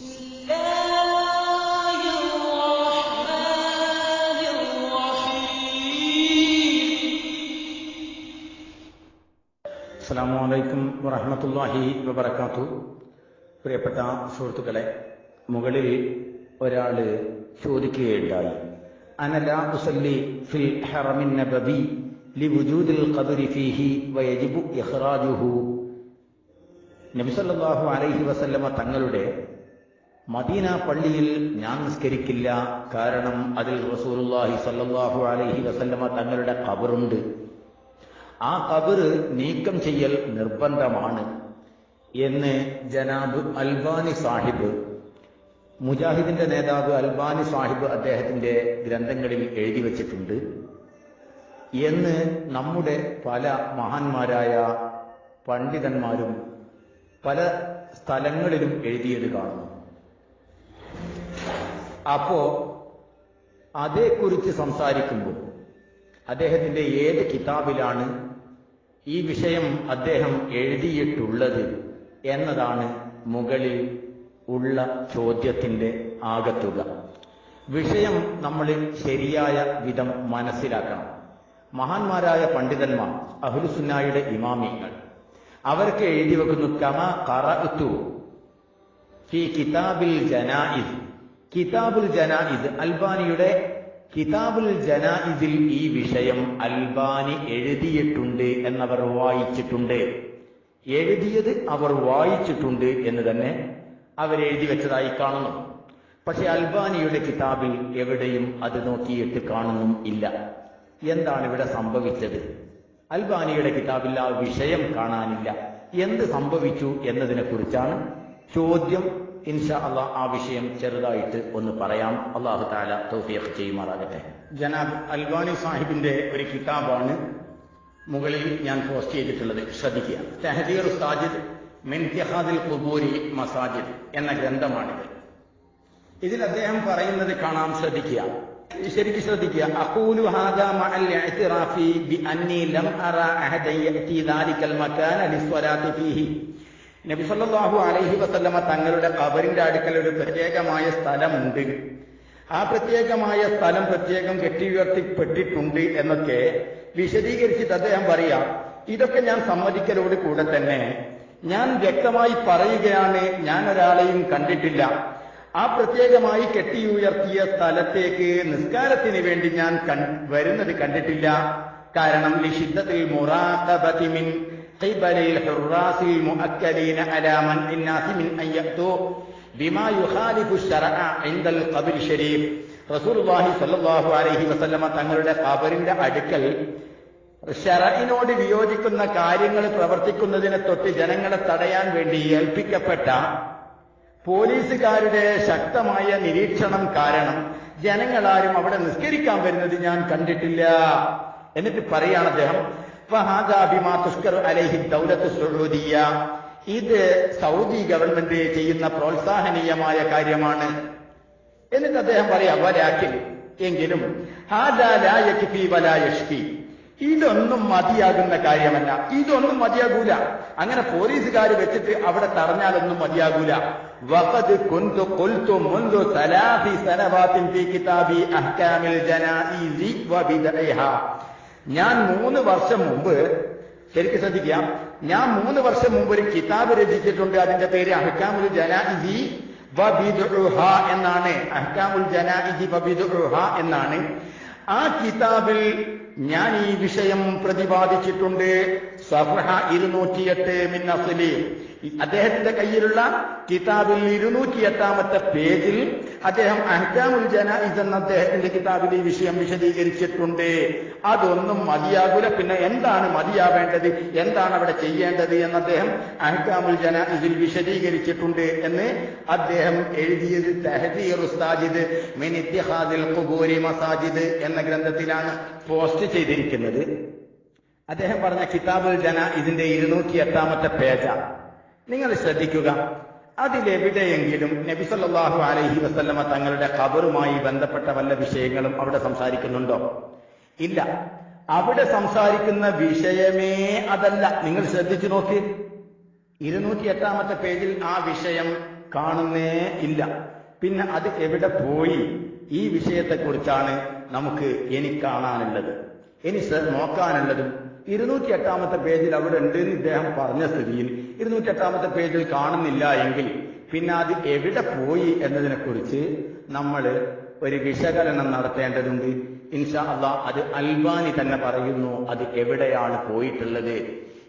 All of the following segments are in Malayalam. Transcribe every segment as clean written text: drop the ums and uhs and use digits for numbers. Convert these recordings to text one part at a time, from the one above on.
بسم الله الرحمن الرحيم. അസ്സലാമു അലൈക്കും വറഹ്മത്തുള്ളാഹി വബറകാതുഹു. പ്രിയപ്പെട്ട സുഹൃത്തുക്കളെ, മുകളിൽ ഒരാള് ചോദിക്കുകയുണ്ടായി, അനലാ ഉസല്ലി ഫിൽ ഹറമിൻ നബവി ലിവുജൂദിൽ ഖബരി ഫീഹി വയജിബു ഇഖ്റാജുഹു. നബി സല്ലല്ലാഹു അലൈഹി വസല്ലമ തങ്ങളുടെ മദീന പള്ളിയിൽ ഞാൻ നിസ്കരിക്കില്ല, കാരണം അതിൽ റസൂലുള്ളാഹി സല്ലല്ലാഹു അലൈഹി വസല്ലമ തങ്ങളുടെ ഖബറുണ്ട്. ആ ഖബർ നീക്കം ചെയ്യൽ നിർബന്ധമാണ് എന്ന് ജനാബ് അൽബാനി സാഹിബ്, മുജാഹിദിന്റെ നേതാവ് അൽബാനി സാഹിബ് അദ്ദേഹത്തിന്റെ ഗ്രന്ഥങ്ങളിൽ എഴുതി വച്ചിട്ടുണ്ട് എന്ന് നമ്മുടെ പല മഹാന്മാരായ പണ്ഡിതന്മാരും പല സ്ഥലങ്ങളിലും എഴുതിയത് കാണുന്നു. അപ്പോ അതേക്കുറിച്ച് സംസാരിക്കുമ്പോൾ അദ്ദേഹത്തിന്റെ ഏത് കിതാബിലാണ് ഈ വിഷയം അദ്ദേഹം എഴുതിയിട്ടുള്ളത് എന്നതാണ് മുകളിൽ ഉള്ള ചോദ്യത്തിന്റെ ആകത്തുക. വിഷയം നമ്മൾ ശരിയായ വിധം മനസ്സിലാക്കണം. മഹാന്മാരായ പണ്ഡിതന്മാർ, അഹ്ലുസുന്നയുടെ ഇമാമിങ്ങൾ, അവർക്ക് എഴുതി വെക്കുന്നു കമാ ഖറഅതു ഫി കിതാബിൽ ജനായിസ്. കിതാബുൽ ജനായിസ്, അൽബാനിയുടെ കിതാബുൽ ജനായിസിൽ ഈ വിഷയം അൽബാനി എഴുതിയിട്ടുണ്ട് എന്നവർ വായിച്ചിട്ടുണ്ട്. എഴുതിയത് അവർ വായിച്ചിട്ടുണ്ട് എന്ന് തന്നെ അവരെഴുതി വെച്ചതായി കാണുന്നു. പക്ഷെ അൽബാനിയുടെ കിതാബിൽ എവിടെയും അത് നോക്കിയിട്ട് കാണുന്നും ഇല്ല. എന്താണ് ഇവിടെ സംഭവിച്ചത്? അൽബാനിയുടെ കിതാബിൽ ആ വിഷയം കാണാനില്ല. എന്ത് സംഭവിച്ചു എന്നതിനെ കുറിച്ചാണ് ചോദ്യം. ഇൻഷാ അള്ളാഹ് ആ വിഷയം ചെറുതായിട്ട് ഒന്ന് പറയാം. അള്ളാഹു തആല തൗഫീഖ് ചെയ്യുമാറാകട്ടെ. ജനാബ് അൽബാനി സാഹിബിന്റെ ഒരു കിതാബാണ് മുകളിൽ ഞാൻ പോസ്റ്റ് ചെയ്തിട്ടുള്ളത്. ശ്രദ്ധിക്കുക. തഹ്ദീർ സാജിദ് മിൻ ഇത്തിഖാദിൽ ഖുബൂരി മസാജിദ് എന്ന ഗ്രന്ഥമാണിത്. ഇതിൽ അദ്ദേഹം പറയുന്നത് കാണാം. ശ്രദ്ധിക്കുക, ശരിക്കും ശ്രദ്ധിക്കുക. അഖൂലു ഹാദാ മഅൽ ഇഅ്തിറാഫി ബി അന്നി ലം അറ അഹദൻ യഅതി ദാലികൽ മകാന ലിസ്വലാത്തി ഫീഹി. നബി സല്ലല്ലാഹു അലൈഹി വസല്ലമ തങ്ങളുടെ ഖബറിന്റെ അടുക്കൽ ഒരു പ്രത്യേകമായ സ്ഥലമുണ്ട്. ആ പ്രത്യേകമായ സ്ഥലം പ്രത്യേകം കെട്ടിയുയർത്തിപ്പെട്ടിട്ടുണ്ട് എന്നൊക്കെ വിശദീകരിച്ചിട്ട് അദ്ദേഹം പറയാം, ഇതൊക്കെ ഞാൻ സമ്മതിക്കലോട് കൂടെ തന്നെ ഞാൻ വ്യക്തമായി പറയുകയാണ്, ഞാൻ ഒരാളെയും കണ്ടിട്ടില്ല. ആ പ്രത്യേകമായി കെട്ടിയുയർത്തിയ സ്ഥലത്തേക്ക് നിസ്കാരത്തിന് വേണ്ടി ഞാൻ വരുന്നത് കണ്ടിട്ടില്ല. കാരണം ലിശിദ്ദത്തിൽ മുറാഖബതി മിൻ ഖിബലിൽ ഹുറാസിൽ മുഅക്കലീന അലാ മൻ ഇന്നാസി മിൻ അൻ യഅതു ബിമാ യുഖാലിഫു ശറഅ ഇൻദൽ ഖബർ ശരീഫ്. റസൂലുള്ളാഹി സ്വല്ലല്ലാഹു അലൈഹി വസല്ലമ തങ്ങളുടെ ഖബറിന്റെ അടുക്കൽ ശറഇനോട് വിയോജിക്കുന്ന കാര്യങ്ങൾ പ്രവർത്തിക്കുന്നതിനെ തൊട്ട് ജനങ്ങളെ തടയാൻ വേണ്ടി ഏൽപ്പിക്കപ്പെട്ട പോലീസുകാരുടെ ശക്തമായ നിരീക്ഷണം കാരണം ജനങ്ങളാരും അവിടെ നിസ്കരിക്കാൻ വരുന്നത് ഞാൻ കണ്ടിട്ടില്ല. എന്നിട്ട് പറയാണ് അദ്ദേഹം, ഇത് സൗദി ഗവൺമെന്റ് ചെയ്യുന്ന പ്രോത്സാഹനീയമായ കാര്യമാണ്. എന്നിട്ട് അദ്ദേഹം പറയാം, വലാകിൻ, എങ്കിലും ഇതൊന്നും മതിയാകുന്ന കാര്യമല്ല, ഇതൊന്നും മതിയാകൂല. അങ്ങനെ പോലീസുകാർ വെച്ചിട്ട് അവിടെ തടഞ്ഞാലൊന്നും മതിയാകൂല. വഖദ് കുൻതു ഖുൽതു മുൻദു 3 സനവാത്തിൻ ഫീ കിതാബി അഹ്കാമിൽ ജനായിസി വബിദഇഹാ. ഞാൻ 3 വർഷം മുമ്പ്, ശരിക്കും ശ്രദ്ധിക്കുക, ഞാൻ 3 വർഷം മുമ്പ് ഒരു കിതാബ് രചിച്ചിട്ടുണ്ട്. അതിന്റെ പേര് അഹ്കാമുൽ ജനായിസി വബിദഉഹാ എന്നാണ്. അഹ്കാമുൽ ജനായിസി വബിദഉഹാ എന്നാണ്. ആ കിതാബിൽ ഞാൻ ഈ വിഷയം പ്രതിപാദിച്ചിട്ടുണ്ട്. സഫഹ 208 മിൻ അസ്ലി. അദ്ദേഹത്തിന്റെ കയ്യിലുള്ള കിതാബിൽ 208-ാമത്തെ പേജിൽ അദ്ദേഹം അഹ്കാമുൽ ജനായിസ് എന്ന അദ്ദേഹത്തിന്റെ കിതാബിൽ ഈ വിഷയം വിശദീകരിച്ചിട്ടുണ്ട്. അതൊന്നും മതിയാകൂല. പിന്നെ എന്താണ് മതിയാവേണ്ടത്, എന്താണ് അവിടെ ചെയ്യേണ്ടത് എന്ന് അദ്ദേഹം അഹ്കാമുൽ ജനായിസിൽ വിശദീകരിച്ചിട്ടുണ്ട് എന്ന് അദ്ദേഹം എഴുതിയത് തഹ്ദീറു സാജിദ് മിൻ ഇത്തിഖാദിൽ ഖുബൂരി മസാജിദ് എന്ന ഗ്രന്ഥത്തിലാണ് പോസ്റ്റ് ചെയ്തിരിക്കുന്നത്. അദ്ദേഹം പറഞ്ഞ കിതാബുൽ ജനായിസിന്റെ 208-ാമത്തെ പേജാണ്. നിങ്ങൾ ശ്രദ്ധിക്കുക. അതിലെവിടെയെങ്കിലും നബി സല്ലല്ലാഹു അലൈഹി വസല്ലമ തങ്ങളുടെ ഖബറുമായി ബന്ധപ്പെട്ട വല്ല വിഷയങ്ങളും അവിടെ സംസാരിക്കുന്നുണ്ടോ? ഇല്ല. അവിടെ സംസാരിക്കുന്ന വിഷയമേ അതല്ല. നിങ്ങൾ ശ്രദ്ധിച്ചു നോക്കി. 208-ാമത്തെ പേജിൽ ആ വിഷയം കാണുന്നേ ഇല്ല. പിന്നെ അത് എവിടെ പോയി? ഈ വിഷയത്തെക്കുറിച്ചാണ് എനിക്ക് കാണാനുള്ളത്. ഇനി നോക്കാനുള്ളതും 208 പേജിൽ അവിടെ ഉണ്ട് എന്ന് ഇദ്ദേഹം പറഞ്ഞ സ്ഥിതിയിൽ 208 പേജിൽ കാണുന്നില്ല എങ്കിൽ പിന്നെ അത് എവിടെ പോയി എന്നതിനെക്കുറിച്ച് നമ്മൾ ഒരു വിശകലനം നടത്തേണ്ടതുണ്ട്. ഇൻഷാ അല്ലാഹ് അത് അൽബാനി തന്നെ പറയുന്നു അത് എവിടെയാണ് പോയിട്ടുള്ളത്.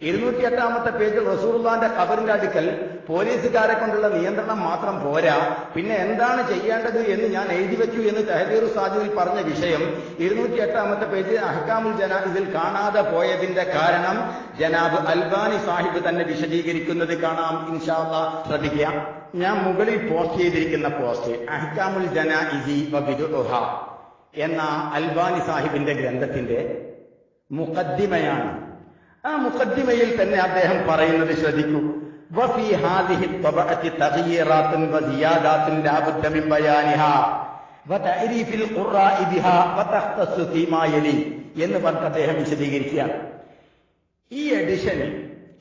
208 പേജിൽ റസൂലുള്ളാഹിന്റെ ഖബറിന്റെ അടുക്കൽ പോലീസുകാരെ കൊണ്ടുള്ള നിയന്ത്രണം മാത്രം പോരാ, പിന്നെ എന്താണ് ചെയ്യേണ്ടത് എന്ന് ഞാൻ എഴുതി വെച്ചു എന്ന് തഹ്ദീറു സാജിദിൽ പറഞ്ഞ വിഷയം 208 പേജിൽ അഹ്കാമുൽ ജനായിസിൽ കാണാതെ പോയതിന്റെ കാരണം ജനാബ് അൽബാനി സാഹിബ് തന്നെ വിശദീകരിക്കുന്നത് കാണാം. ഇൻഷാ അല്ലാഹ് ശ്രദ്ധിക്കുക. ഞാൻ മുകളിൽ പോസ്റ്റ് ചെയ്തിരിക്കുന്ന പോസ്റ്റ് അഹ്കാമുൽ ജനായിസി വ ബിദ്ഉഹ എന്ന അൽബാനി സാഹിബിന്റെ ഗ്രന്ഥത്തിന്റെ മുഖദ്ദിമയാണ്. ആ മുഖദ്ദിമയിൽ തന്നെ അദ്ദേഹം പറയുന്നത് ശ്രദ്ധിക്കൂ. വഫീ ഹാദിഹി തബഅത്തി തഗ്യീറാത്തുൻ വസിയാദാത്തുൻ ലാ ബുദ്ദ മിൻ ബയാനിഹാ വതഅരീഫിൽ ഖുറാഇ ബിഹാ വതഖ്തസ്സു ഫീമാ യലി എന്ന് പറഞ്ഞ് അദ്ദേഹം വിശദീകരിക്കുകയാണ്. ഈ എഡിഷനിൽ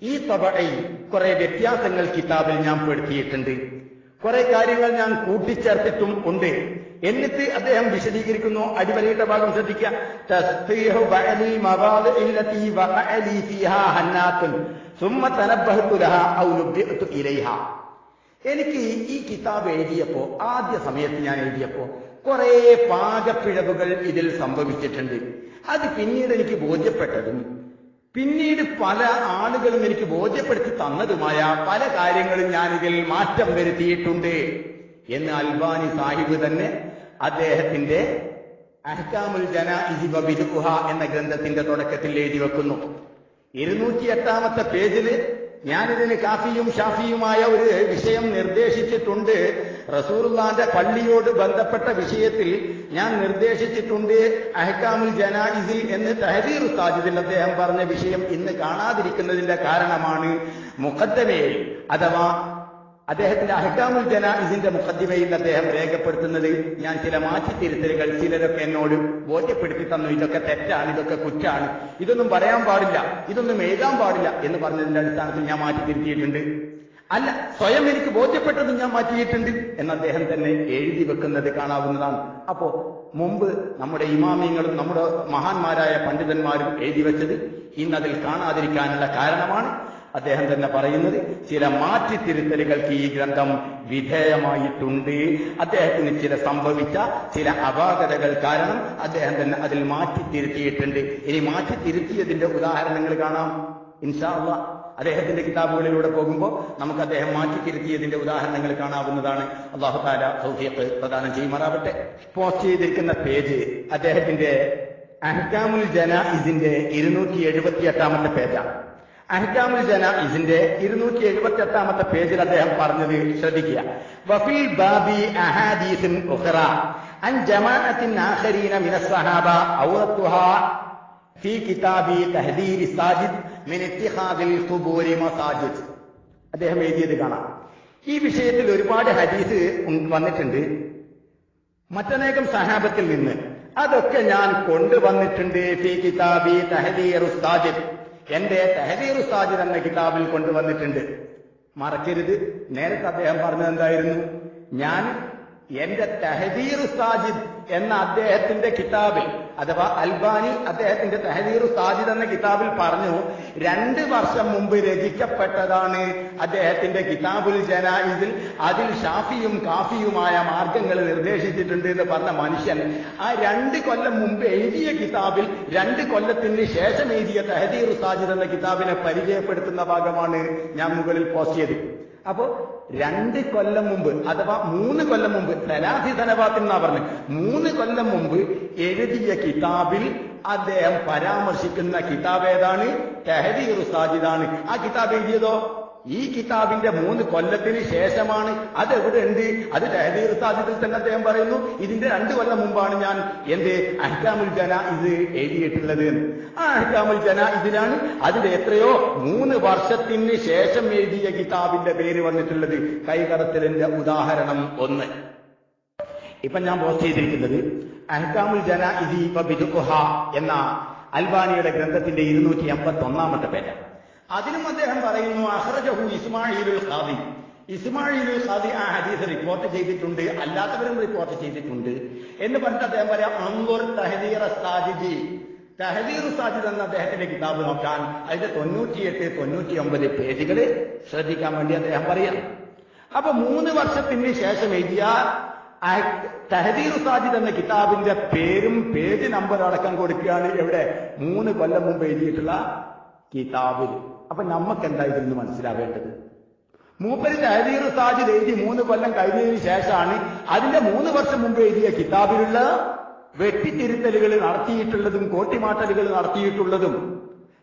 ഈ തബഅയിൽ കുറെ വ്യത്യാസങ്ങൾ കിതാബിൽ ഞാൻ പെടുത്തിയിട്ടുണ്ട്. കുറെ കാര്യങ്ങൾ ഞാൻ കൂട്ടിച്ചേർത്തിട്ടും ഉണ്ട്. എന്നിട്ട് അദ്ദേഹം വിശദീകരിക്കുന്നു. അടിവരയിട്ട ഭാഗം ശ്രദ്ധിക്കുക. തസ്തീഹു ബഅലിൽ മവാദിഇ ലതി വഖഅലി ഫീഹാ ഹന്നാത്തുൻ സുമ്മ തനബ്ബഹതു ലഹാ ഔ ലുബ്ദിഅതു ഇലൈഹാ. എനിക്ക് ഈ കിതാബ് എഴുതിയപ്പോ, ആദ്യ സമയത്ത് ഞാൻ എഴുതിയപ്പോ കുറെ പാകപ്പിഴവുകൾ ഇതിൽ സംഭവിച്ചിട്ടുണ്ട്. അത് പിന്നീട് എനിക്ക് ബോധ്യപ്പെട്ടതും പിന്നീട് പല ആളുകളും എനിക്ക് ബോധ്യപ്പെടുത്തി തന്നതുമായ പല കാര്യങ്ങളും ഞാനിതിൽ മാറ്റം വരുത്തിയിട്ടുണ്ട് എന്ന് അൽബാനി സാഹിബ് തന്നെ അദ്ദേഹത്തിന്റെ അഹ്കാമുൽ ജനായിസി വ ബിദ്ഉഹ എന്ന ഗ്രന്ഥത്തിന്റെ തുടക്കത്തിൽ എഴുതി വെക്കുന്നു. 208 പേജില് ഞാനിതിന് കാഫിയും ഷാഫിയുമായ ഒരു വിഷയം നിർദ്ദേശിച്ചിട്ടുണ്ട്. റസൂലുള്ളാഹിന്റെ പള്ളിയോട് ബന്ധപ്പെട്ട വിഷയത്തിൽ ഞാൻ നിർദ്ദേശിച്ചിട്ടുണ്ട് അഹ്കാമുൽ ജനായിസിൽ എന്ന് തഹ്ദീറു സാജിദിൽ അദ്ദേഹം പറഞ്ഞ വിഷയം ഇന്ന് കാണാതിരിക്കുന്നതിന്റെ കാരണമാണ് മുഖദ്ദിമയിൽ അഥവാ അദ്ദേഹത്തിന്റെ അഹ്കാമുൽ ജനായിസിന്റെ മുഖദ്ദിമയിൽ അദ്ദേഹം രേഖപ്പെടുത്തുന്നത് ഞാൻ ചില മാറ്റിത്തിരുത്തലുകൾ ചിലരൊക്കെ എന്നോട് ബോധ്യപ്പെടുത്തി തന്നു. ഇതൊക്കെ തെറ്റാണ്, ഇതൊക്കെ കുറ്റാണ്, ഇതൊന്നും പറയാൻ പാടില്ല, ഇതൊന്നും എഴുതാൻ പാടില്ല എന്ന് പറഞ്ഞതിന്റെ അടിസ്ഥാനത്തിൽ ഞാൻ മാറ്റിത്തിരുത്തിയിട്ടുണ്ട്. അല്ല, സ്വയം എനിക്ക് ബോധ്യപ്പെട്ടതും ഞാൻ മാറ്റിയിട്ടുണ്ട് എന്ന് അദ്ദേഹം തന്നെ എഴുതി വെക്കുന്നത് കാണാവുന്നതാണ്. അപ്പോ മുമ്പ് നമ്മുടെ ഇമാമിയങ്ങളും നമ്മുടെ മഹാന്മാരായ പണ്ഡിതന്മാരും എഴുതി വെച്ചത് ഇന്നതിൽ കാണാതിരിക്കാനുള്ള കാരണമാണ് അദ്ദേഹം തന്നെ പറയുന്നത്. ചില മാറ്റിത്തിരുത്തലുകൾക്ക് ഈ ഗ്രന്ഥം വിധേയമായിട്ടുണ്ട്. അദ്ദേഹത്തിന് ചില സംഭവിച്ച ചില അപാകതകൾ കാരണം അദ്ദേഹം തന്നെ അതിൽ മാറ്റിത്തിരുത്തിയിട്ടുണ്ട്. ഇനി മാറ്റിത്തിരുത്തിയതിന്റെ ഉദാഹരണങ്ങൾ കാണാം ഇൻഷാ അല്ലാഹ്. അദ്ദേഹത്തിന്റെ കിതാബുകളിലൂടെ പോകുമ്പോൾ നമുക്ക് അദ്ദേഹം മാറ്റിത്തിരുത്തിയതിന്റെ ഉദാഹരണങ്ങൾ കാണാവുന്നതാണ്. അല്ലാഹു തആല തൗഫീഖ് പ്രദാനം ചെയ്യുമാറാവട്ടെ. പോസ്റ്റ് ചെയ്തിരിക്കുന്ന പേജ് അദ്ദേഹത്തിന്റെ അഹ്കാമുൽ ജനായിസിന്റെ 278 പേജാണ്. അഹ്കാമുൽ ജനായിസിന്റെ 278 പേജിൽ അദ്ദേഹം പറഞ്ഞത് ശ്രദ്ധിക്കുക. വഫിൽ ബാബി അഹാദീസുൻ ഉഖറ അൻ ജമാഅത്തിൻ ആഖരീന മിനസ് സഹാബ ഔറത്തുഹാ ഫീ കിതാബി തഹ്ദീരി സാജിദ് മിൻ ഇത്തിഖാദിൽ ഖുബൂരി മസാജിദ്. അദ്ദേഹം എഴുതിയത് കാണാം. ഈ വിഷയത്തിൽ ഒരുപാട് ഹദീസ് വന്നിട്ടുണ്ട് മറ്റനേകം സഹാബത്തിൽ നിന്ന്. അതൊക്കെ ഞാൻ കൊണ്ടുവന്നിട്ടുണ്ട് ഫീ കിതാബി തഹ്ദീറു സാജിദ്, എന്റെ തഹ്ദീറു സാജിദ് എന്ന കിതാബിൽ കൊണ്ടുവന്നിട്ടുണ്ട്. മറക്കരുത്, നേരത്തെ അദ്ദേഹം പറഞ്ഞത് എന്തായിരുന്നു? ഞാൻ എന്റെ തഹ്ദീറു സാജിദ് എന്ന അദ്ദേഹത്തിന്റെ കിതാബിൽ അഥവാ അൽബാനി അദ്ദേഹത്തിന്റെ തഹ്ദീറു സാജിദ് എന്ന കിതാബിൽ പറഞ്ഞു 2 വർഷം മുമ്പ് രചിക്കപ്പെട്ടതാണ് അദ്ദേഹത്തിന്റെ കിതാബുൽ ജനായിസിൽ. അതിൽ ഷാഫിയും കാഫിയുമായ മാർഗങ്ങൾ നിർദ്ദേശിച്ചിട്ടുണ്ട് എന്ന് പറഞ്ഞ മനുഷ്യൻ ആ 2 കൊല്ലം മുമ്പ് എഴുതിയ കിതാബിൽ 2 കൊല്ലത്തിന് ശേഷം എഴുതിയ തഹ്ദീറു സാജിദ് എന്ന കിതാബിനെ പരിചയപ്പെടുത്തുന്ന ഭാഗമാണ് ഞാൻ മുകളിൽ പോസ്റ്റ് ചെയ്തത്. അപ്പോ 2 കൊല്ലം മുമ്പ് അഥവാ 3 കൊല്ലം മുമ്പ് സലാസി സനവാത്തിൽ എന്നാ പറഞ്ഞു 3 കൊല്ലം മുമ്പ് എഴുതിയ കിതാബിൽ അദ്ദേഹം പരാമർശിക്കുന്ന കിതാബ് ഏതാണ്? തഹ്ദീറു സാജിദാണ്. ആ കിതാബ് എഴുതിയതോ ഈ കിതാബിന്റെ 3 കൊല്ലത്തിന് ശേഷമാണ്. അതെവിടെ ഉണ്ട്? അത് തഹ്ദീറു സാജിദിൽ തന്നെ അദ്ദേഹം പറയുന്നു ഇതിന്റെ 2 കൊല്ലം മുമ്പാണ് ഞാൻ എന്റെ അഹ്കാമുൽ ജനായിസ് എഴുതിയിട്ടുള്ളത്. ആ അഹ്കാമുൽ ജനായിസിലാണ് അതിന്റെ എത്രയോ 3 വർഷത്തിന് ശേഷം എഴുതിയ കിതാബിന്റെ പേര് വന്നിട്ടുള്ളത്. കൈകടത്തലിന്റെ ഉദാഹരണം 1. ഇപ്പൊ ഞാൻ പോസ്റ്റ് ചെയ്തിരിക്കുന്നത് അഹ്കാമുൽ ജനായിസി വ ബിദ്ഉഹ എന്ന അൽബാനിയുടെ ഗ്രന്ഥത്തിന്റെ 281 പേജ്. അതിനും അദ്ദേഹം പറയുന്നു അഖ്റജഹു ഇസ്മാഈലുൽ ഖാദി. ഇസ്മായിൽ ഖാദി ആ ഹദീസ് റിപ്പോർട്ട് ചെയ്തിട്ടുണ്ട്, അല്ലാത്തവരും റിപ്പോർട്ട് ചെയ്തിട്ടുണ്ട് എന്ന് പറഞ്ഞിട്ട് അദ്ദേഹം പറയാം അൻവർ തഹദീർ സാജിദി, തഹദീർ സാജിദ് എന്ന അദ്ദേഹത്തിന്റെ കിതാബ് നോക്കാൻ അതിന്റെ 98, 99 പേജുകൾ ശ്രദ്ധിക്കാൻ വേണ്ടി അദ്ദേഹം പറയാം. അപ്പൊ 3 വർഷത്തിന് ശേഷം എഴുതിയ തഹദീർ സാജിദ് എന്ന കിതാബിന്റെ പേരും പേജ് നമ്പർ അടക്കം കൊടുക്കുകയാണ്. എവിടെ? 3 കൊല്ലം മുമ്പ് എഴുതിയിട്ടുള്ള കിതാബിൽ. അപ്പൊ നമുക്ക് എന്താ ഇതിൽ മനസ്സിലാവേണ്ടത്? മൂപ്പര് തഹദീർ സാജിദ് എഴുതി 3 കൊല്ലം കഴിഞ്ഞതിന് ശേഷമാണ് അതിന്റെ 3 വർഷം മുമ്പ് എഴുതിയ കിതാബിലുള്ള വെട്ടിത്തിരുത്തലുകൾ നടത്തിയിട്ടുള്ളതും കോട്ടിമാട്ടലുകൾ നടത്തിയിട്ടുള്ളതും.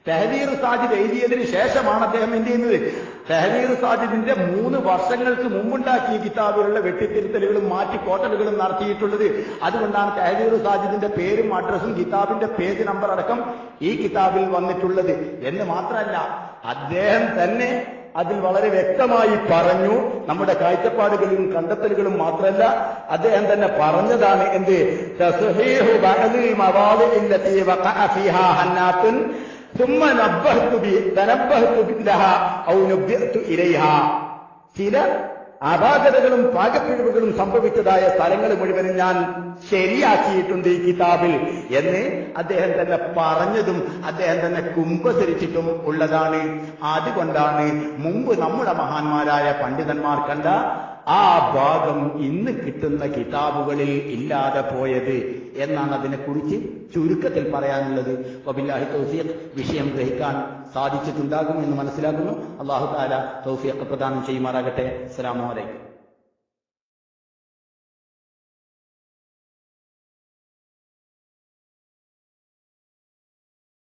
തഹദീർ സാജിദ് എഴുതിയതിന് ശേഷമാണ് അദ്ദേഹം എന്ത് ചെയ്യുന്നത്? തഹദീർ സാജിദിന്റെ 3 വർഷങ്ങൾക്ക് മുമ്പുണ്ടാക്കിയ കിതാബിലുള്ള വെട്ടിത്തിരുത്തലുകളും മാറ്റിക്കോട്ടലുകളും നടത്തിയിട്ടുള്ളത്. അതുകൊണ്ടാണ് തഹദീർ സാജിദിന്റെ പേരും അഡ്രസ്സും കിതാബിന്റെ പേജ് നമ്പർ അടക്കം ഈ കിതാബിൽ വന്നിട്ടുള്ളത്. എന്ന് മാത്രമല്ല, അദ്ദേഹം തന്നെ അതിൽ വളരെ വ്യക്തമായി പറഞ്ഞു. നമ്മുടെ കാഴ്ചപ്പാടുകളും കണ്ടെത്തലുകളും മാത്രമല്ല, അദ്ദേഹം തന്നെ പറഞ്ഞതാണ് എന്ത്? തസ്ഹീഹു ബഅദിൽ മവാദിഇല്ലതി വഖഅ ഫീഹാ ഹന്നാത്തുൻ ثم തനബ്ബഹ്തു ലഹാ ഔ നുബ്ബിഅതു ഇലൈഹാ. ചില അപാകതകളും പാകപ്പിഴവുകളും സംഭവിച്ചതായ സ്ഥലങ്ങൾ മുഴുവനും ഞാൻ ശരിയാക്കിയിട്ടുണ്ട് ഈ കിതാബിൽ എന്ന് അദ്ദേഹം തന്നെ പറഞ്ഞതും അദ്ദേഹം തന്നെ കുമ്പസരിച്ചിട്ടും ഉള്ളതാണ്. അതുകൊണ്ടാണ് മുമ്പ് നമ്മുടെ മഹാന്മാരായ പണ്ഡിതന്മാർ കണ്ട ആ ഭാഗം ഇന്ന് കിട്ടുന്ന കിതാബുകളിൽ ഇല്ലാതെ പോയത് എന്നാണ് അതിനെക്കുറിച്ച് ചുരുക്കത്തിൽ പറയാനുള്ളത്. വബില്ലാഹി തൗഫീഖ്. വിഷയം ഗ്രഹിക്കാൻ സാധിച്ചിട്ടുണ്ടാകും എന്ന് മനസ്സിലാക്കുന്നു. അല്ലാഹു തആല തൗഫീഖ് പ്രദാനം ചെയ്യുമാറാകട്ടെ. അസ്സലാമു അലൈക്കും.